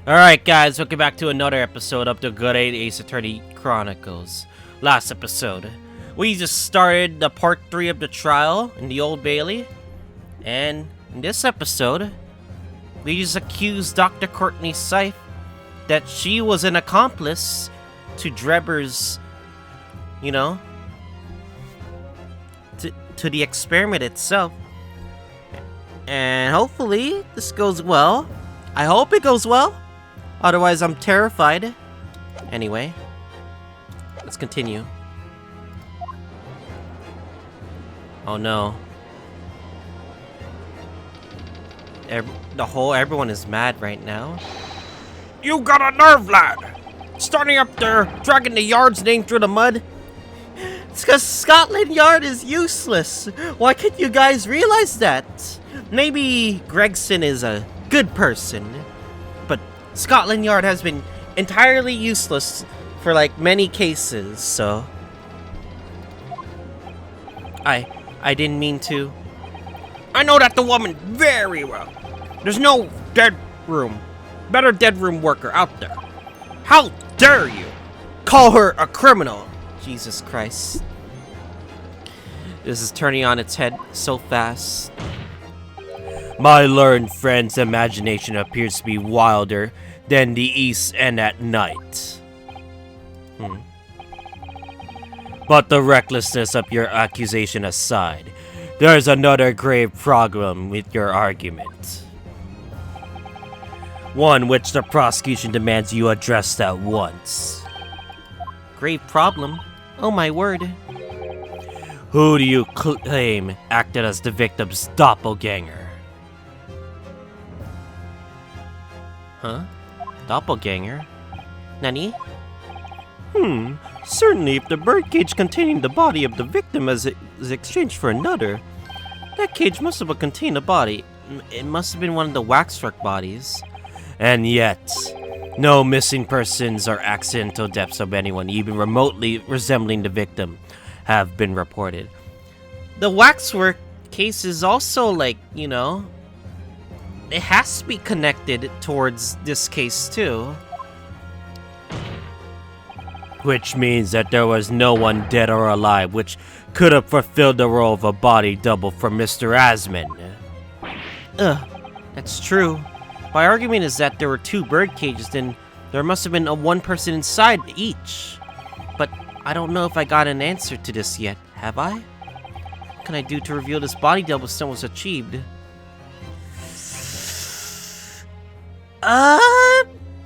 Alright guys, welcome back to another episode of the Good Ace Attorney Chronicles. Last episode, we just started the part 3 of the trial in the Old Bailey. And in this episode, we just accused Dr. Courtney Seif that she was an accomplice to Drebber's, to the experiment itself. And hopefully this goes well. I hope it goes well. Otherwise, I'm terrified. Anyway, let's continue. Oh no. Everyone is mad right now. You got a nerve, lad! Starting up there, dragging the Yard's name through the mud? It's because Scotland Yard is useless. Why can't you guys realize that? Maybe Gregson is a good person, but Scotland Yard has been entirely useless for like many cases, so I didn't mean to. I know that the woman very well. There's no better dead room worker out there. How dare you call her a criminal? Jesus Christ. This is turning on its head so fast. My learned friend's imagination appears to be wilder than the East End at night. But the recklessness of your accusation aside, there's another grave problem with your argument. One which the prosecution demands you address at once. Grave problem? Oh my word. Who do you claim acted as the victim's doppelganger? Huh? Doppelganger? Nani? Certainly if the birdcage containing the body of the victim is exchanged for another, that cage must have contained a body. It must have been one of the waxwork bodies. And yet, no missing persons or accidental deaths of anyone even remotely resembling the victim have been reported. The waxwork case is also like, it has to be connected towards this case too. Which means that there was no one dead or alive which could have fulfilled the role of a body double for Mr. Asman. That's true. My argument is that there were 2 bird cages, then there must have been one person inside each. But I don't know if I got an answer to this yet, have I? What can I do to reveal this body double stunt was achieved?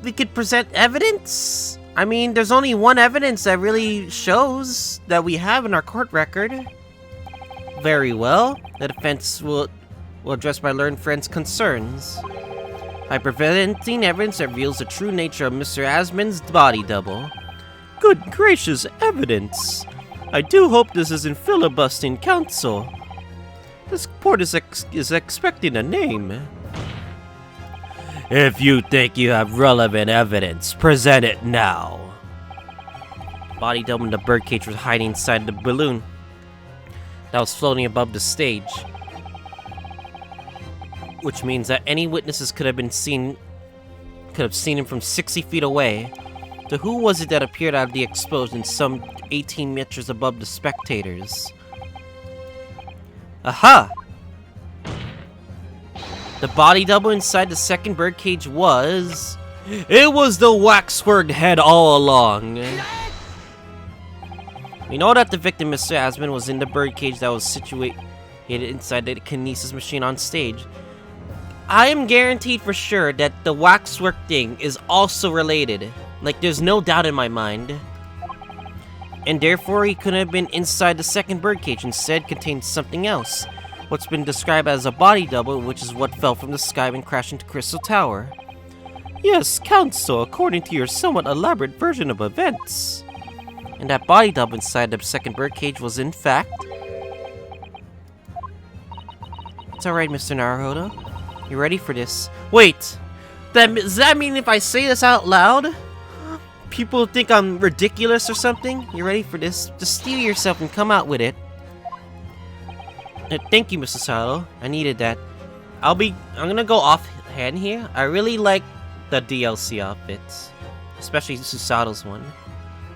We could present evidence? I mean, there's only one evidence that really shows that we have in our court record. Very well. The defense will address my learned friend's concerns by presenting evidence that reveals the true nature of Mr. Asman's body double. Good gracious, evidence! I do hope this isn't filibustering counsel. This court is expecting a name. If you think you have relevant evidence, present it now. Body double in the birdcage was hiding inside the balloon that was floating above the stage. Which means that any witnesses could have seen him from 60 feet away. So who was it that appeared out of the explosion some 18 meters above the spectators? Aha! The body double inside the second birdcage was... It was the waxwork head all along. We know that the victim, Mr. Asman, was in the birdcage that was situated inside the kinesis machine on stage. I am guaranteed for sure that the waxwork thing is also related. Like, there's no doubt in my mind. And therefore, he couldn't have been inside the second birdcage. Instead, contained something else. What's been described as a body double, which is what fell from the sky and crashed into Crystal Tower. Yes, counsel, according to your somewhat elaborate version of events. And that body double inside the second birdcage was, in fact... It's alright, Mr. Naruhodo. You ready for this? Wait! Does that mean if I say this out loud, people think I'm ridiculous or something? You ready for this? Just steel yourself and come out with it. Thank you, Mr. Sato. I needed that. I'm gonna go offhand here. I really like the DLC outfits, especially Susato's one.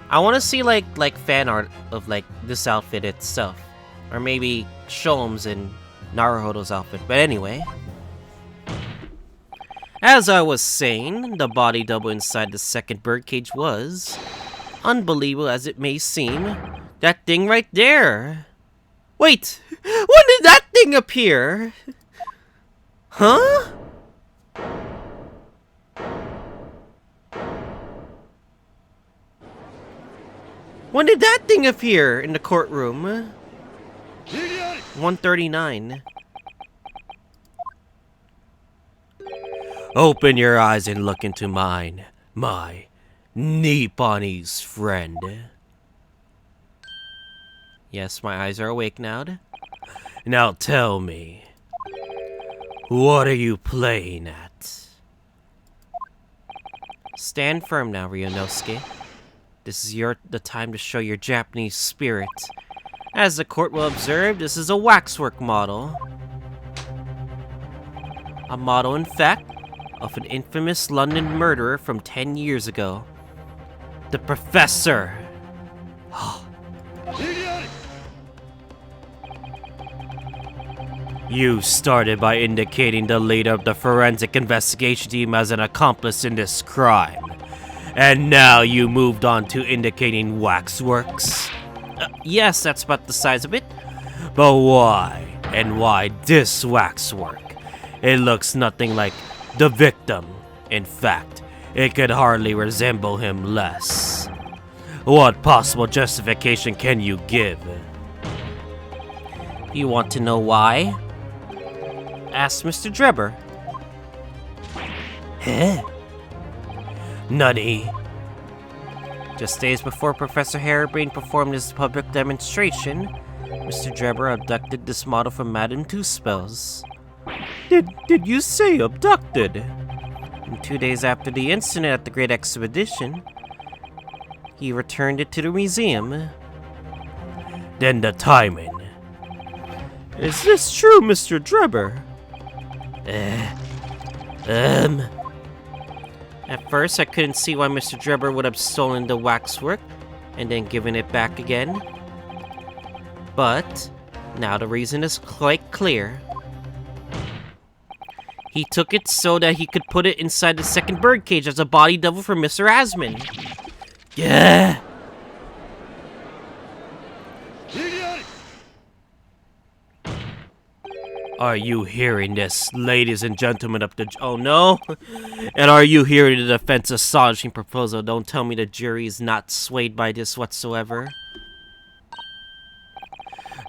I want to see like fan art of like this outfit itself, or maybe Sholmes and Naruhodo's outfit. But anyway, as I was saying, the body double inside the second birdcage was, unbelievable as it may seem, that thing right there. Wait, when did that thing appear? Huh? When did that thing appear in the courtroom? 139. Open your eyes and look into mine, my Nipponese friend. Yes, my eyes are awake now. Now tell me, what are you playing at? Stand firm now, Ryunosuke. This is the time to show your Japanese spirit. As the court will observe, this is a waxwork model. A model, in fact, of an infamous London murderer from 10 years ago. The Professor! You started by indicating the leader of the forensic investigation team as an accomplice in this crime. And now you moved on to indicating waxworks? Yes, that's about the size of it. But why? And why this waxwork? It looks nothing like the victim. In fact, it could hardly resemble him less. What possible justification can you give? You want to know why? Ask Mr. Drebber. Huh? Nutty. Just days before Professor Harebrain performed his public demonstration, Mr. Drebber abducted this model from Madame Two-Spells. Did you say abducted? And 2 days after the incident at the Great Expedition, he returned it to the museum. Then the timing. Is this true, Mr. Drebber? At first, I couldn't see why Mr. Drebber would have stolen the waxwork and then given it back again. But now the reason is quite clear. He took it so that he could put it inside the second birdcage as a body double for Mr. Asman. Yeah. Are you hearing this, ladies and gentlemen of the... Oh, no? And are you hearing the defense's astonishing proposal? Don't tell me the jury is not swayed by this whatsoever.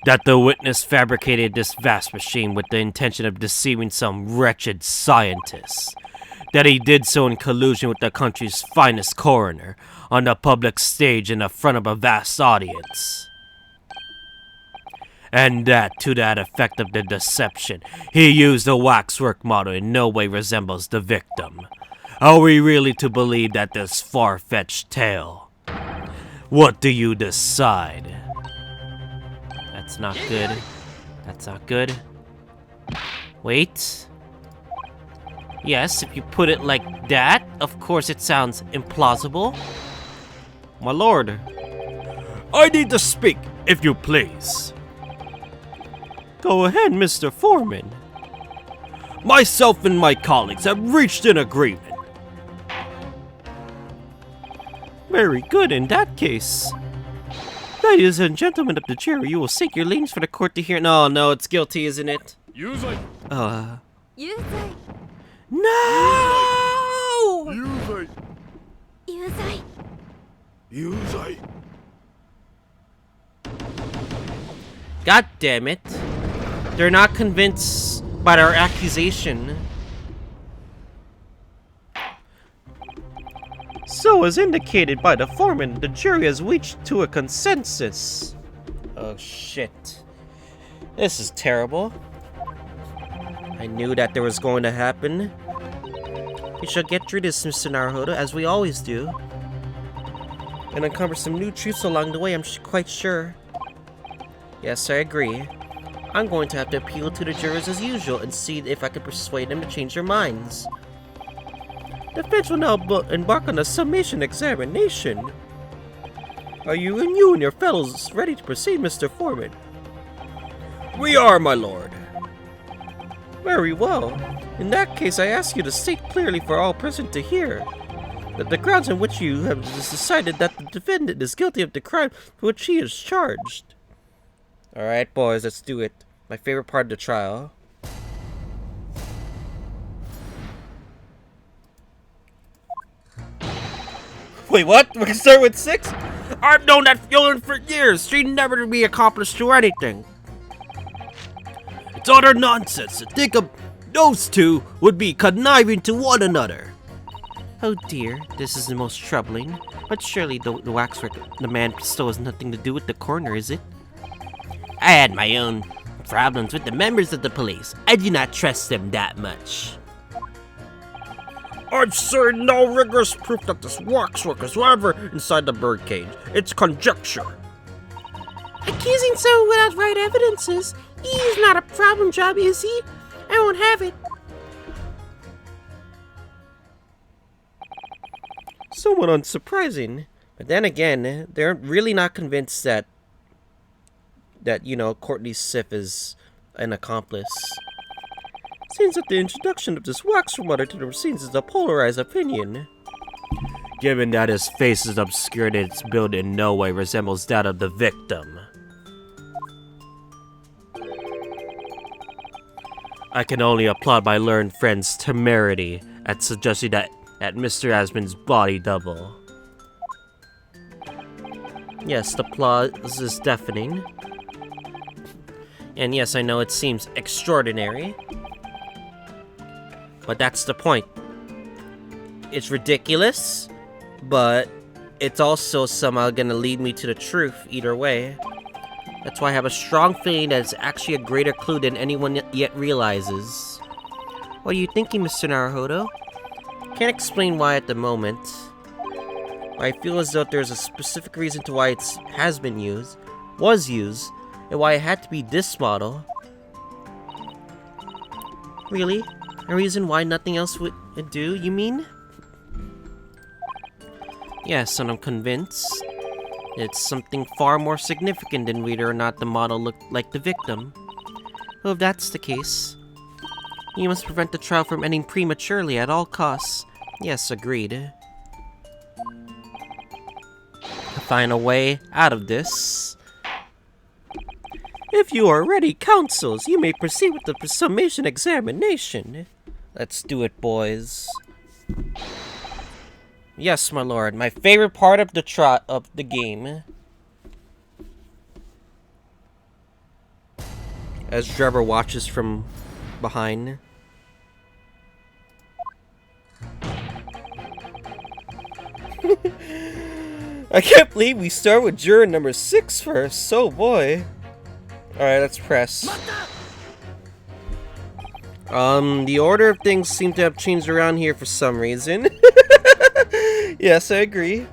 That the witness fabricated this vast machine with the intention of deceiving some wretched scientists. That he did so in collusion with the country's finest coroner, on the public stage in front of a vast audience. And that, to that effect of the deception, he used a waxwork model in no way resembles the victim. Are we really to believe that this far-fetched tale? What do you decide? That's not good. That's not good. Wait. Yes, if you put it like that, of course it sounds implausible. My lord. I need to speak, if you please. Go ahead, Mr. Foreman. Myself and my colleagues have reached an agreement. Very good in that case. Ladies and gentlemen of the jury, you will seek your liens for the court to hear. No, it's guilty, isn't it? Yuzai. Yuzai. No! Yuzai. Yuzai. Yuzai. God damn it. They're not convinced by our accusation. So, as indicated by the foreman, the jury has reached to a consensus. Oh shit. This is terrible. I knew that there was going to happen. We shall get through this, Mr. Naruhodo, as we always do. And uncover some new truths along the way, I'm quite sure. Yes, I agree. I'm going to have to appeal to the jurors as usual and see if I can persuade them to change their minds. The defense will now embark on a summation examination. Are you and your fellows ready to proceed, Mr. Foreman? We are, my lord. Very well. In that case, I ask you to state clearly for all present to hear that the grounds on which you have decided that the defendant is guilty of the crime for which he is charged. Alright, boys, let's do it. My favorite part of the trial. Wait, what? We can start with 6? I've known that feeling for years. She never to be accomplished to anything. It's utter nonsense to think of those two would be conniving to one another. Oh dear, this is the most troubling. But surely the waxwork, the man still has nothing to do with the coroner, is it? I had my own problems with the members of the police. I do not trust them that much. I've seen no rigorous proof that this waxwork is ever inside the birdcage. It's conjecture. Accusing someone without right evidences? He's not a problem job, is he? I won't have it. Somewhat unsurprising. But then again, they're really not convinced that Courtney Sif is an accomplice. Seems that the introduction of this wax remoter to the proceedings is a polarized opinion. Given that his face is obscured and its build in no way resembles that of the victim. I can only applaud my learned friend's temerity at suggesting that Mr. Asmon's body double. Yes, the applause is deafening. And yes, I know it seems extraordinary. But that's the point. It's ridiculous, but it's also somehow gonna lead me to the truth either way. That's why I have a strong feeling that it's actually a greater clue than anyone yet realizes. What are you thinking, Mr. Naruhodo? Can't explain why at the moment. I feel as though there's a specific reason to why it was used, and why it had to be this model. Really? A reason why nothing else would do, you mean? Yes, and I'm convinced it's something far more significant than whether or not the model looked like the victim. Well, if that's the case, you must prevent the trial from ending prematurely at all costs. Yes, agreed. To find a way out of this. If you are ready, counsels, you may proceed with the summation examination. Let's do it, boys. Yes, my lord. My favorite part of the game. As Trevor watches from behind. I can't believe we start with juror number 6 first. So, boy. Alright, let's press. The order of things seem to have changed around here for some reason. Yes, I agree.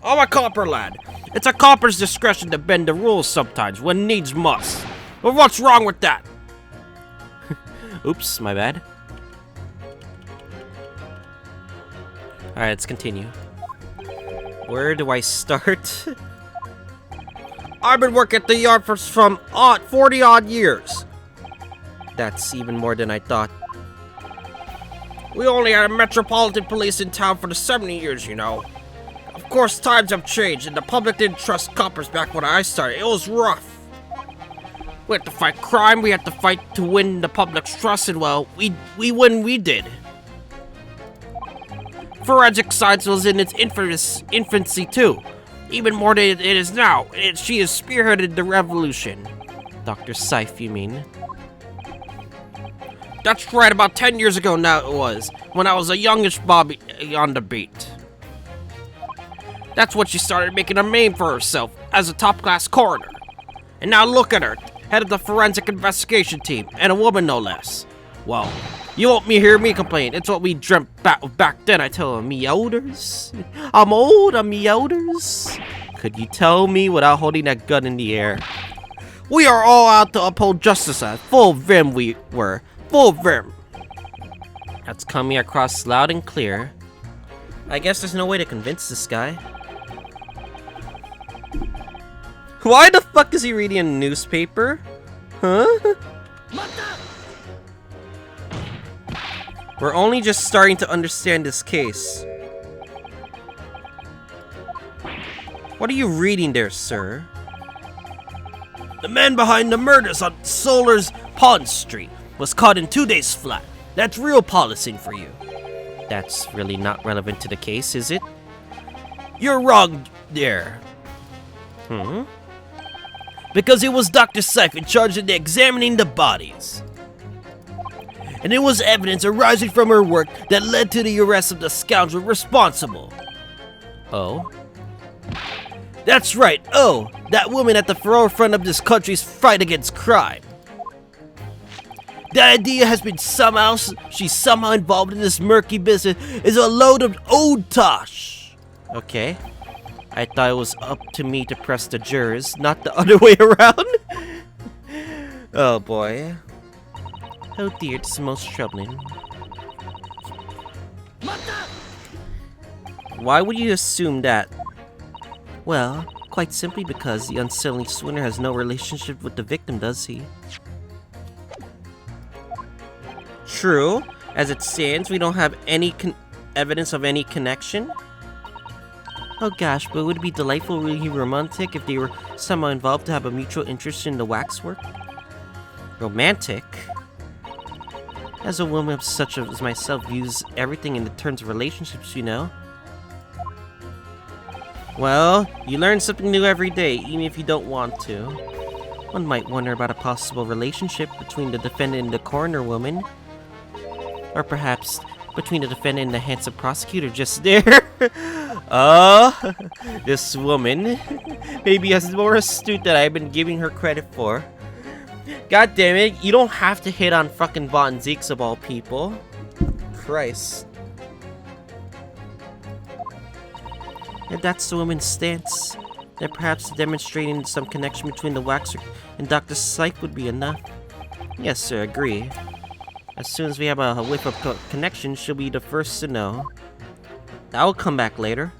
I'm a copper, lad. It's a copper's discretion to bend the rules sometimes, when needs must. But what's wrong with that? Oops, my bad. Alright, let's continue. Where do I start? I've been working at the yard for 40-odd years. That's even more than I thought. We only had a metropolitan police in town for the 70 years, you know. Of course, times have changed, and the public didn't trust coppers back when I started. It was rough. We had to fight crime, we had to fight to win the public's trust, and well, we did. Forensic science was in its infancy too. Even more than it is now. She has spearheaded the revolution. Dr. Seif, you mean? That's right, about 10 years ago now it was, when I was a youngish Bobby on the beat. That's when she started making a name for herself as a top-class coroner. And now look at her, head of the forensic investigation team, and a woman no less. Well, you won't hear me complain. It's what we dreamt back then, I tell her. Me elders? I'm old, I'm me elders. Could you tell me without holding that gun in the air? We are all out to uphold justice, full vim we were. Full vim. That's coming across loud and clear. I guess there's no way to convince this guy. Why the fuck is he reading a newspaper? Huh? We're only just starting to understand this case. What are you reading there, sir? The man behind the murders on Solar's Pond Street was caught in 2 days flat. That's real policing for you. That's really not relevant to the case, is it? You're wrong there. Because it was Dr. Seif in charge of examining the bodies. And it was evidence arising from her work that led to the arrest of the scoundrel responsible. Oh? That's right, oh, that woman at the forefront of this country's fight against crime. The idea has been she's somehow involved in this murky business is a load of old tosh. Okay. I thought it was up to me to press the jurors, not the other way around. Oh boy. Oh dear, this is most troubling. Why would you assume that? Well, quite simply because the unsettling swinner has no relationship with the victim, does he? True. As it stands, we don't have any evidence of any connection. Oh gosh, but would it be delightful, really romantic if they were somehow involved to have a mutual interest in the waxwork? Romantic? As a woman such as myself views everything in the terms of relationships, you know. Well, you learn something new every day, even if you don't want to. One might wonder about a possible relationship between the defendant and the coroner woman. Or perhaps between the defendant and the handsome prosecutor just there. Oh, this woman maybe is more astute than I've been giving her credit for. God damn it, you don't have to hit on fucking Von Zeeks of all people. Christ. If that's the woman's stance, then perhaps demonstrating some connection between the waxer and Dr. Seif would be enough. Yes, sir, agree. As soon as we have a whiff of connection, she'll be the first to know. That'll come back later.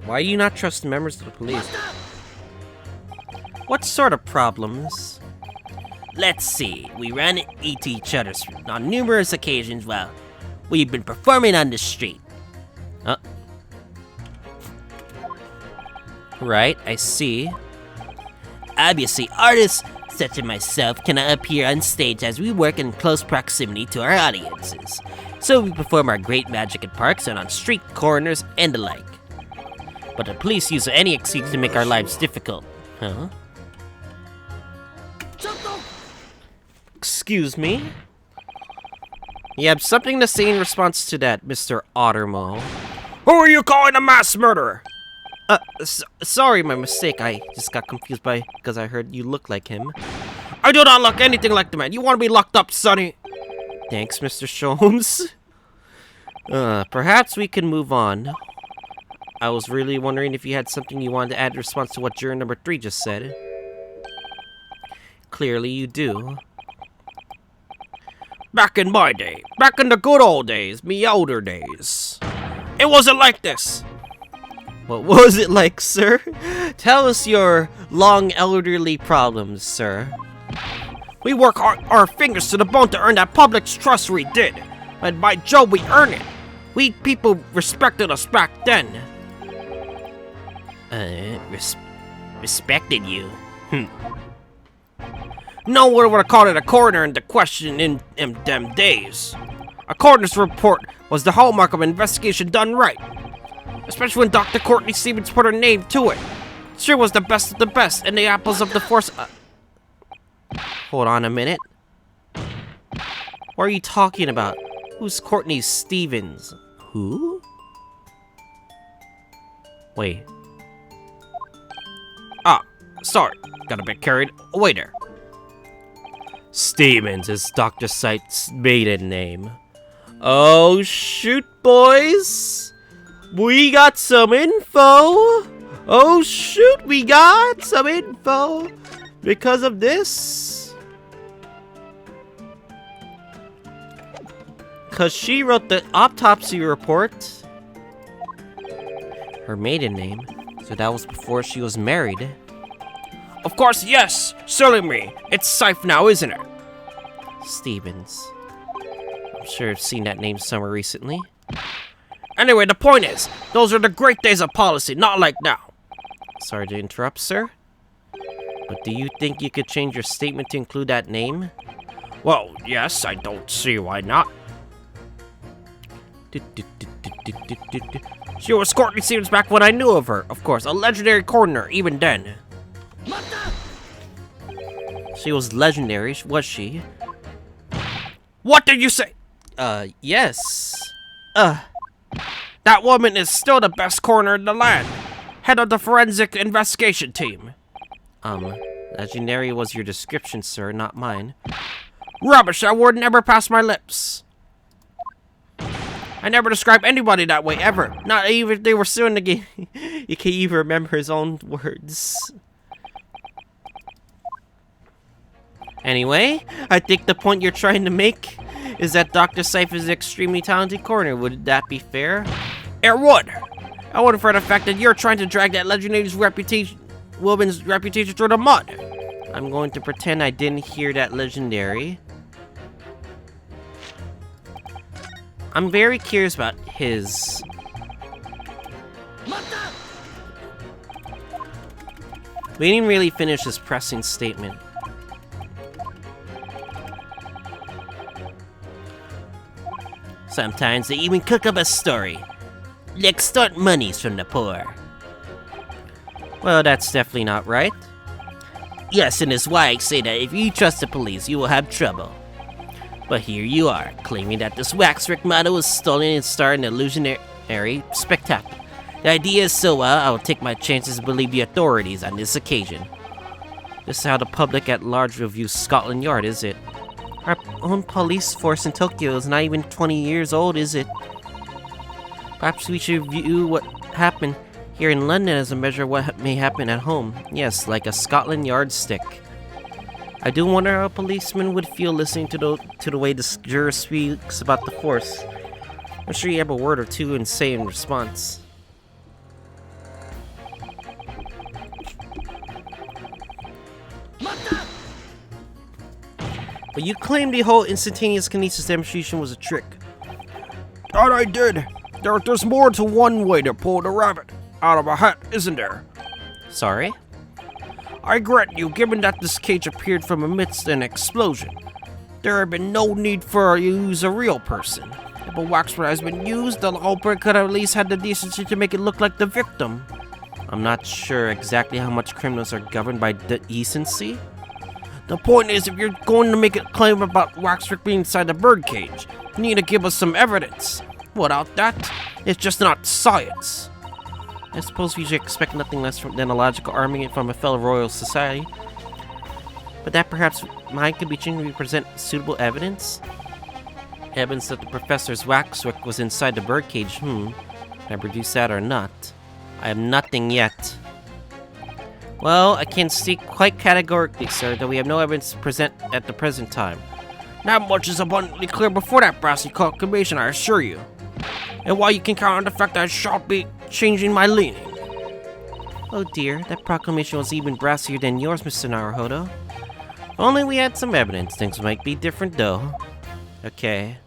Why do you not trust members of the police? What sort of problems? Let's see, we ran into each other on numerous occasions while we've been performing on the street. Right, I see. Obviously, artists such as myself cannot appear on stage as we work in close proximity to our audiences. So we perform our great magic in parks and on street corners and the like. But the police use any excuse to make our lives difficult. Huh? Excuse me? You have something to say in response to that, Mr. Ottermo. Who are you calling a mass murderer? Sorry, my mistake. I just got confused because I heard you look like him. I do not look anything like the man. You want to be locked up, Sonny? Thanks, Mr. Sholmes. Perhaps we can move on. I was really wondering if you had something you wanted to add in response to what juror number 3 just said. Clearly you do. Back in my day, back in the good old days, me older days, it wasn't like this. What was it like, sir? Tell us your long elderly problems, sir. We work our fingers to the bone to earn that public's trust we did. And by Jove, we earn it. We people respected us back then. Respected you? No one would have called it a coroner into question in them days. A coroner's report was the hallmark of an investigation done right. Especially when Dr. Courtney Stevens put her name to it. She was the best of the best and the apples of the force. Hold on a minute. What are you talking about? Who's Courtney Stevens? Who? Wait. Sorry. Got a bit carried away there. Stevens is Dr. Seif's maiden name. Oh, shoot, boys. We got some info. Oh, shoot, we got some info. Because of this. Because she wrote the autopsy report. Her maiden name. So that was before she was married. Of course, yes. Silly me. It's Scythe now, isn't it? Stevens. I'm sure I've seen that name somewhere recently. Anyway, the point is, those are the great days of policy, not like now. Sorry to interrupt, sir. But do you think you could change your statement to include that name? Well, yes, I don't see why not. She was Courtney Stevens back when I knew of her. Of course, a legendary coroner, even then. She was legendary, was she? What did you say? Yes. That woman is still the best coroner in the land. Head of the forensic investigation team. Legendary was your description, sir, not mine. Rubbish, that word never passed my lips. I never described anybody that way, ever. Not even if they were still in the game. You can't even remember his own words. Anyway, I think the point you're trying to make is that Dr. Scythe is an extremely talented coroner. Would that be fair? It would. I wouldn't for the fact that you're trying to drag that legendary's woman's reputation through the mud. I'm going to pretend I didn't hear that legendary. I'm very curious about his... We didn't really finish his pressing statement. Sometimes they even cook up a story. They extort monies from the poor. Well, that's definitely not right. Yes, and it's why I say that if you trust the police, you will have trouble. But here you are, claiming that this waxwork model was stolen and starred in an illusionary spectacle. The idea is so wild, I will take my chances to believe the authorities on this occasion. This is how the public at large views Scotland Yard, is it? Our own police force in Tokyo is not even 20 years old, is it? Perhaps we should view what happened here in London as a measure of what may happen at home. Yes, like a Scotland Yard stick. I do wonder how a policeman would feel listening to the way the juror speaks about the force. I'm sure you have a word or two and say in response. But you claim the whole instantaneous kinesis demonstration was a trick. That I did. There's more to one way to pull the rabbit out of a hat, isn't there? Sorry? I grant you, given that this cage appeared from amidst an explosion, there had been no need for you to use a real person. If a waxwork has been used, the culprit could have at least had the decency to make it look like the victim. I'm not sure exactly how much criminals are governed by decency. The point is, if you're going to make a claim about waxwork being inside the birdcage, you need to give us some evidence. Without that, it's just not science. I suppose we should expect nothing less than a logical argument from a fellow royal society. But that perhaps mine could be changed if we present suitable evidence? Evidence that the professor's waxwork was inside the birdcage, Can I produce that or not? I have nothing yet. Well, I can state quite categorically, sir, that we have no evidence to present at the present time. That much is abundantly clear before that brassy proclamation, I assure you. And why you can count on the fact that I shall be changing my leaning. Oh dear, that proclamation was even brassier than yours, Mr. Naruhodo. If only we had some evidence, things might be different though. Okay.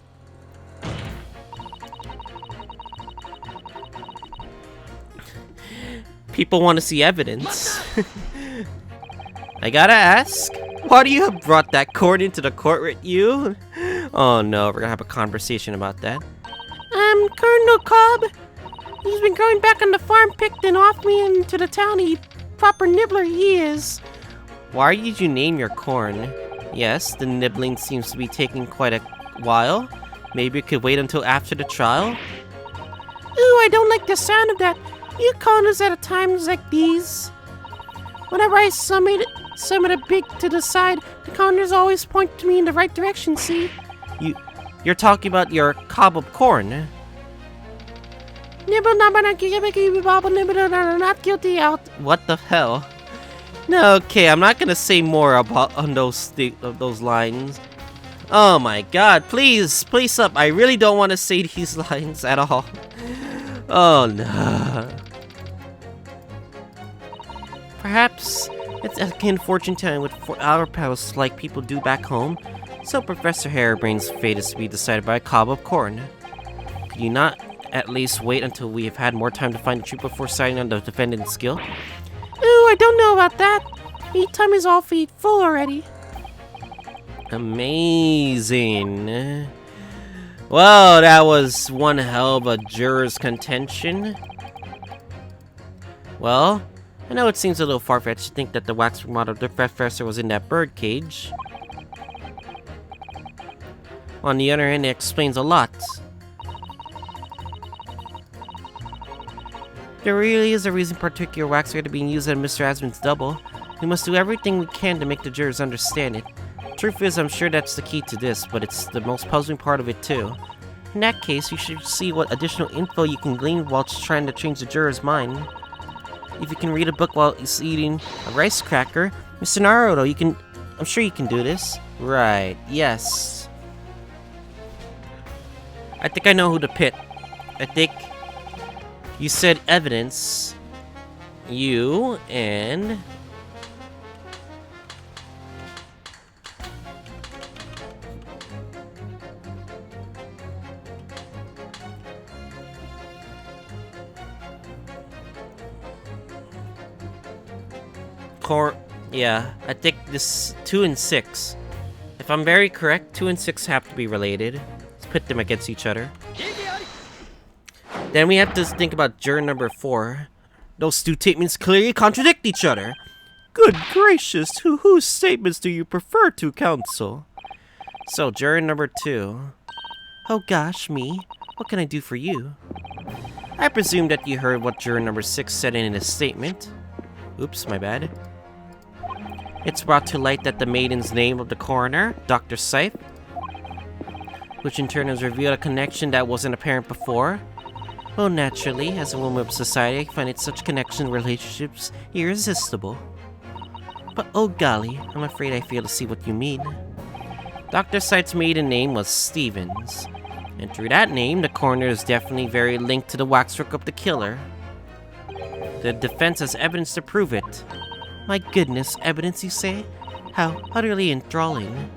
People want to see evidence. I gotta ask, why do you have brought that cord into the court with you? Oh no, we're gonna have a conversation about that. Colonel Cobb. He's been going back on the farm, picked and off me into the town. He proper nibbler he is. Why did you name your corn? Yes, the nibbling seems to be taking quite a while. Maybe it could wait until after the trial? Ooh, I don't like the sound of that. You corners at times like these. Whenever I summon a big to the side, the corners always point to me in the right direction, see? You're talking about your cob of corn. Nibble, nibble, not guilty out. What the hell? No, okay, I'm not gonna say more about on those lines. Oh my god, please stop. I really don't want to say these lines at all. Oh no. Perhaps it's akin fortune telling with our palace like people do back home. So Professor Harebrain's fate is to be decided by a cob of corn. Could you not at least wait until we have had more time to find the truth before deciding on the defendant's skill? Ooh, I don't know about that. Me tummy's all feet full already. Amazing. Well, that was one hell of a juror's contention. Well, I know it seems a little far-fetched to think that the waxwork model of the professor was in that birdcage. On the other hand, it explains a lot. There really is a reason particular waxwork to being used as Mr. Asmon's double. We must do everything we can to make the jurors understand it. Truth is, I'm sure that's the key to this, but it's the most puzzling part of it too. In that case, you should see what additional info you can glean while trying to change the juror's mind. If you can read a book while he's eating a rice cracker, Mr. Naruto, I'm sure you can do this. Right, yes. I think I know who to pit. I think you said evidence. You and... Yeah, I think this 2 and 6. If I'm very correct, 2 and 6 have to be related. Let's pit them against each other. Then we have to think about juror number 4. Those two statements clearly contradict each other. Good gracious, whose statements do you prefer to, counsel? So, juror number 2. Oh gosh, me. What can I do for you? I presume that you heard what juror number 6 said in his statement. Oops, my bad. It's brought to light that the maiden's name of the coroner, Dr. Scythe, which in turn has revealed a connection that wasn't apparent before. Well, naturally, as a woman of society, I find such connection relationships irresistible. But oh golly, I'm afraid I fail to see what you mean. Dr. Scythe's maiden name was Stevens, and through that name, the coroner is definitely very linked to the waxwork of the killer. The defense has evidence to prove it. My goodness, evidence, you say? How utterly enthralling.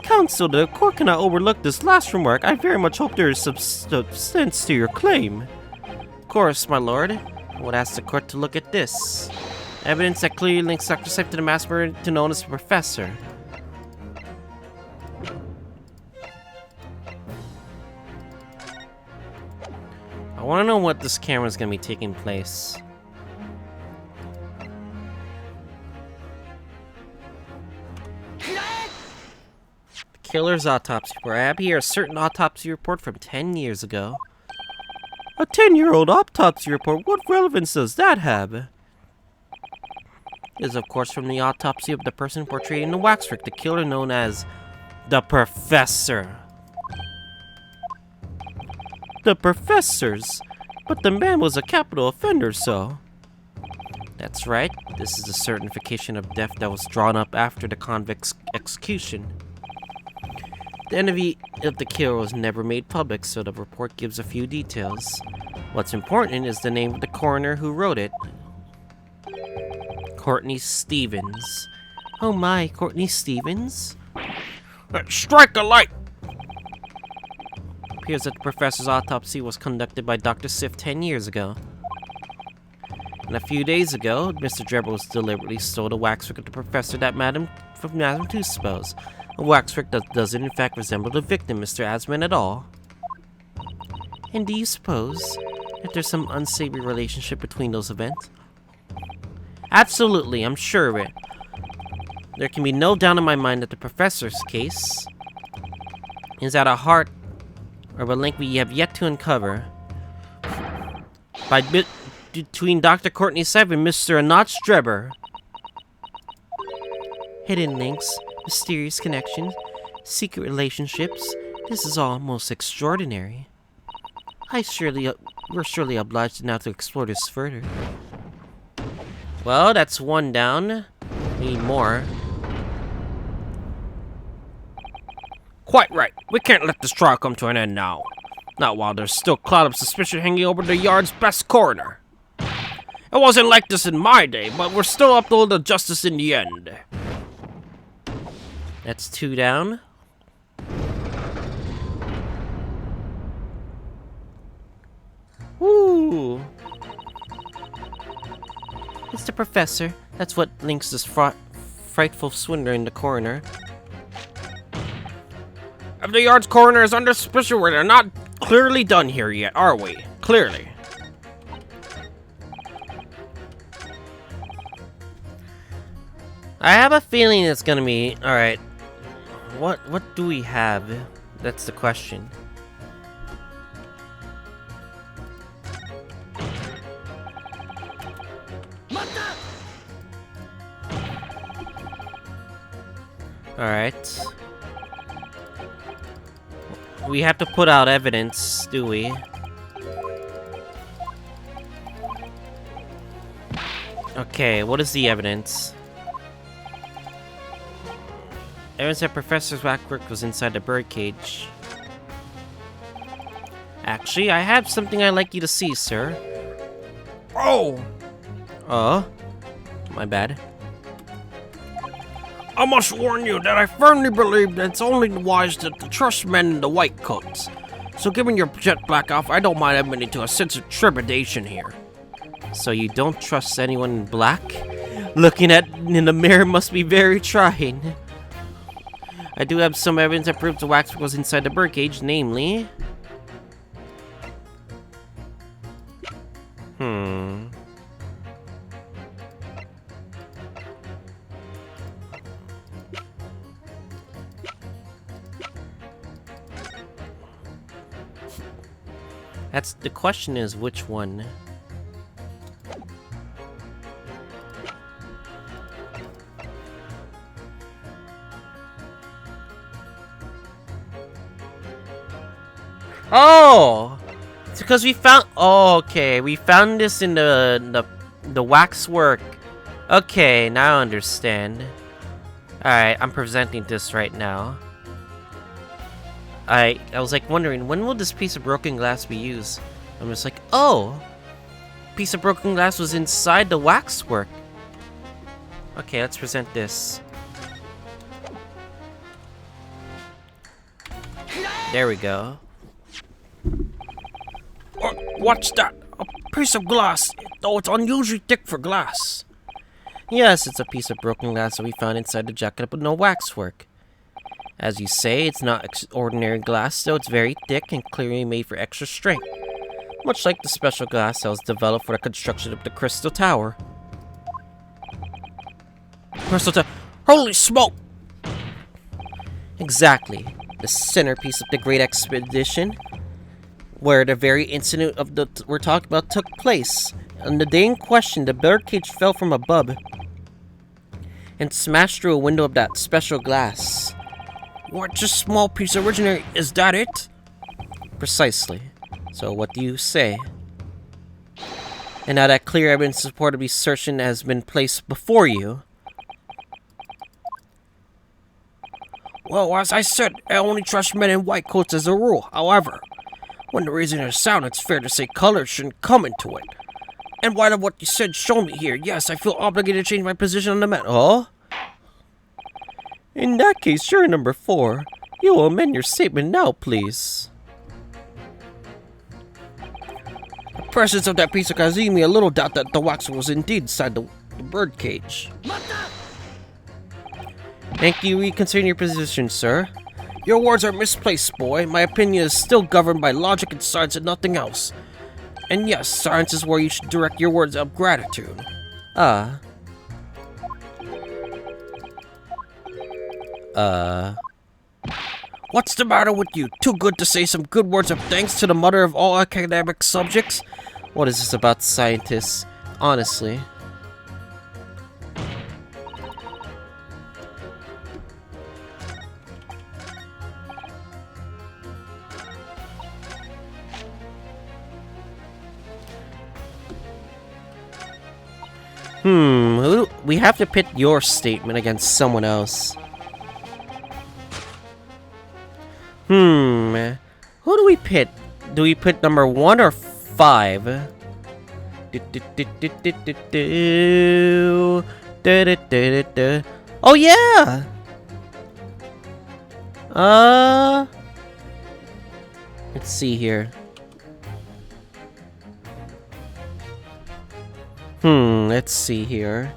Counsel, the court cannot overlook this last remark. I very much hope there is substance to your claim. Of course, my lord. I would ask the court to look at this. Evidence that clearly links Dr. Scythe to the mass murderer to known as the Professor. I want to know what this camera is going to be taking place. Killer's autopsy report. I have here a certain autopsy report from 10 years ago. A 10-year-old autopsy report? What relevance does that have? It is, of course, from the autopsy of the person portrayed in the waxwork, the killer known as the Professor. The Professors? But the man was a capital offender, so... That's right. This is a certification of death that was drawn up after the convict's execution. The identity of the killer was never made public, so the report gives a few details. What's important is the name of the coroner who wrote it. Courtney Stevens. Oh my, Courtney Stevens? Strike a light! It appears that the professor's autopsy was conducted by Dr. Scythe 10 years ago. And a few days ago, Mr. Drebber deliberately stole the waxwork of the professor that Madame Tooth suppose. A waxwork that doesn't in fact resemble the victim, Mr. Asmon, at all. And do you suppose that there's some unsavory relationship between those events? Absolutely, I'm sure of it. There can be no doubt in my mind that the professor's case is at a heart of a link we have yet to uncover between Dr. Courtney Scythe and Mr. Anach Drebber. Hidden links, mysterious connections, secret relationships. This is all most extraordinary. We're surely obliged now to explore this further. Well, that's one down. We need more. Quite right. We can't let this trial come to an end now. Not while there's still a cloud of suspicion hanging over the yard's best coroner. It wasn't like this in my day, but we're still uphold to justice in the end. That's 2 down. Woo! It's the professor. That's what links this frightful swindler in the coroner. If the yard's coroner is under suspicion, we're not clearly done here yet, are we? Clearly. I have a feeling it's gonna be alright. What do we have? That's the question. Alright. We have to put out evidence, do we? Okay, what is the evidence? Evidence that Professor Wackwork was inside the birdcage. Actually, I have something I'd like you to see, sir. Oh! My bad. I must warn you that I firmly believe that it's only wise to trust men in the white coats. So given your jet black off, I don't mind admitting to a sense of trepidation here. So you don't trust anyone in black? Looking at in the mirror must be very trying. I do have some evidence that proves the Waxwork was inside the birdcage, namely... That's the question is which one? Oh! It's because we found... Oh, okay. We found this in the waxwork. Okay, now I understand. Alright, I'm presenting this right now. I was like wondering, when will this piece of broken glass be used? I'm just like, oh! Piece of broken glass was inside the waxwork. Okay, let's present this. There we go. What's that? A piece of glass, though it's unusually thick for glass. Yes, it's a piece of broken glass that we found inside the jacket but no waxwork. As you say, it's not ordinary glass, though it's very thick and clearly made for extra strength. Much like the special glass that was developed for the construction of the Crystal Tower. Crystal Tower? Holy smoke! Exactly. The centerpiece of the Great Expedition, where the very incident of the we're talking about took place. On the day in question, the birdcage fell from above and smashed through a window of that special glass. What, just a small piece originally, is that it? Precisely. So what do you say? And now that clear evidence supportably certain has been placed before you. Well, as I said, I only trust men in white coats as a rule. However, when the reason is sound, it's fair to say color shouldn't come into it. And why of what you said show me here, yes, I feel obligated to change my position on the matter. Oh? In that case, juror number 4, you will amend your statement now, please. The presence of that piece of glass gave me a little doubt that the wax was indeed inside the birdcage. Thank you, reconsidering your position, sir. Your words are misplaced, boy. My opinion is still governed by logic and science and nothing else. And yes, science is where you should direct your words of gratitude. What's the matter with you? Too good to say some good words of thanks to the mother of all academic subjects? What is this about scientists? Honestly. We have to pit your statement against someone else. Who do we pit? Do we pit number 1 or 5? Oh yeah! Let's see here. Let's see here.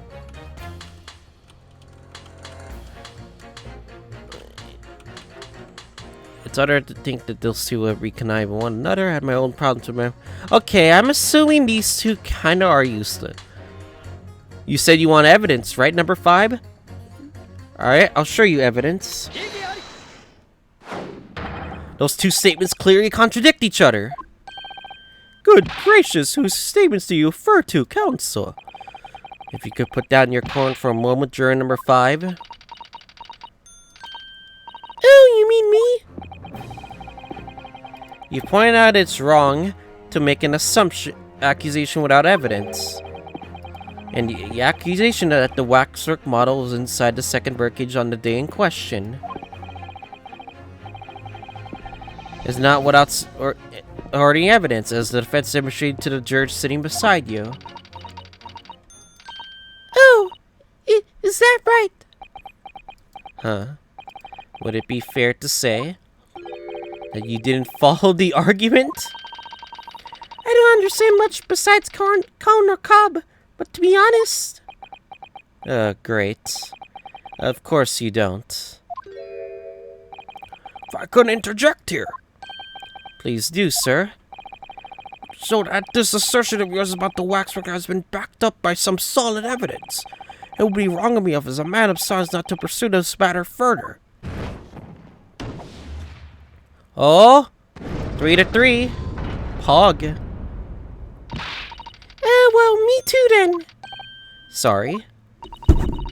It's harder to think that those two would be conniving one another. I had my own problems with them. Okay, I'm assuming these two kinda are useless. You said you want evidence, right? Number 5? Alright, I'll show you evidence. Those two statements clearly contradict each other. Good gracious, whose statements do you refer to, Counsel? If you could put down your corn for a moment, juror number 5. Oh, you mean me? You pointed out it's wrong to make an accusation without evidence. And the accusation that the waxwork model was inside the second birdcage on the day in question is not without any evidence, as the defense demonstrated to the judge sitting beside you. Oh, is that right? Huh? Would it be fair to say that you didn't follow the argument? I don't understand much besides cone or cob, but to be honest... Great. Of course you don't. If I could interject here. Please do, sir. So that this assertion of yours about the waxwork has been backed up by some solid evidence. It would be wrong of me as a man of science not to pursue this matter further. Oh, 3-3. Pog. Well, me too then. Sorry.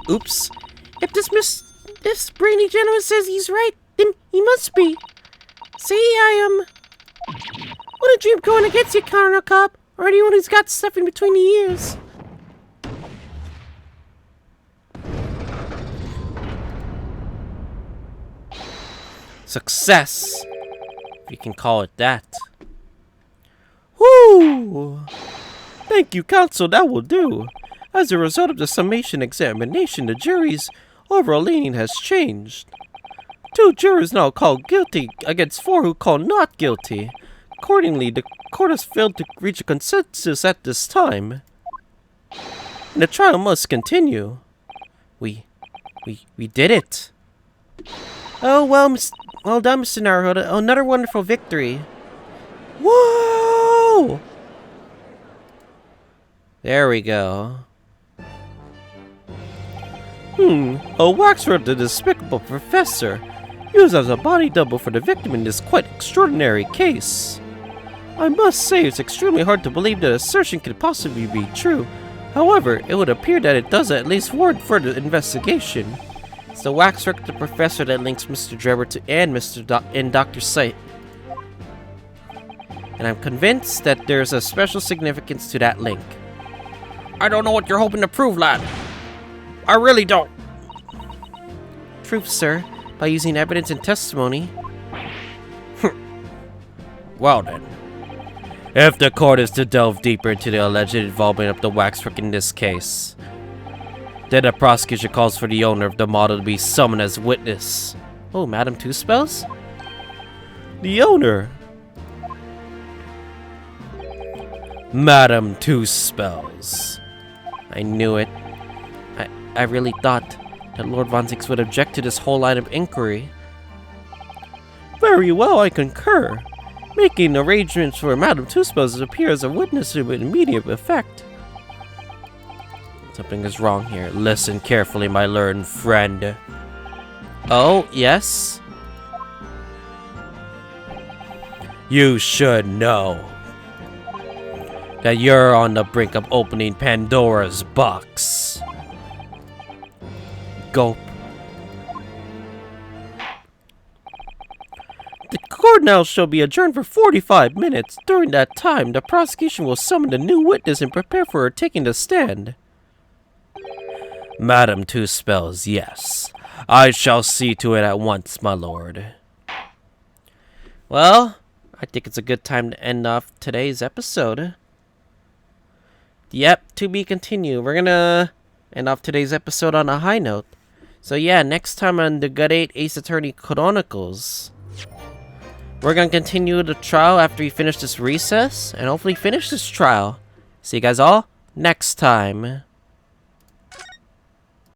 Oops. If this brainy gentleman says he's right, then he must be. See, wouldn't dream going against you, Colonel Cobb, or anyone who's got stuff in between the ears. Success, if you can call it that. Whoo! Thank you, counsel, that will do. As a result of the summation examination, the jury's overall leaning has changed. 2 jurors now call guilty against 4 who call not guilty. Accordingly, the court has failed to reach a consensus at this time. And the trial must continue. We did it. Oh, well done, Mr. Naruhodo. Another wonderful victory. Whoa! There we go. A waxwork, the despicable professor, used as a body double for the victim in this quite extraordinary case. I must say it's extremely hard to believe that assertion could possibly be true. However, it would appear that it does at least warrant further investigation. It's the waxwork of the professor that links Mr. Drebber to and Dr. Sight. And I'm convinced that there's a special significance to that link. I don't know what you're hoping to prove, lad. I really don't. Proof, sir, by using evidence and testimony. Well then. If the court is to delve deeper into the alleged involvement of the waxwork in this case, then the prosecution calls for the owner of the model to be summoned as witness. Oh, Madam Two Spells? The owner? Madam Two Spells. I knew it. I really thought that Lord Von Zix would object to this whole line of inquiry. Very well, I concur. Making arrangements for Madam Two Spells to appear as a witness with immediate effect. Something is wrong here. Listen carefully, my learned friend. Oh, yes? You should know that you're on the brink of opening Pandora's box. Gulp. The court now shall be adjourned for 45 minutes. During that time, the prosecution will summon a new witness and prepare for her taking the stand. Madam Two Spells, yes. I shall see to it at once, my lord. Well, I think it's a good time to end off today's episode. Yep, to be continued. We're gonna end off today's episode on a high note. So yeah, next time on the Good 8 Ace Attorney Chronicles, we're gonna continue the trial after we finish this recess, and hopefully finish this trial. See you guys all next time.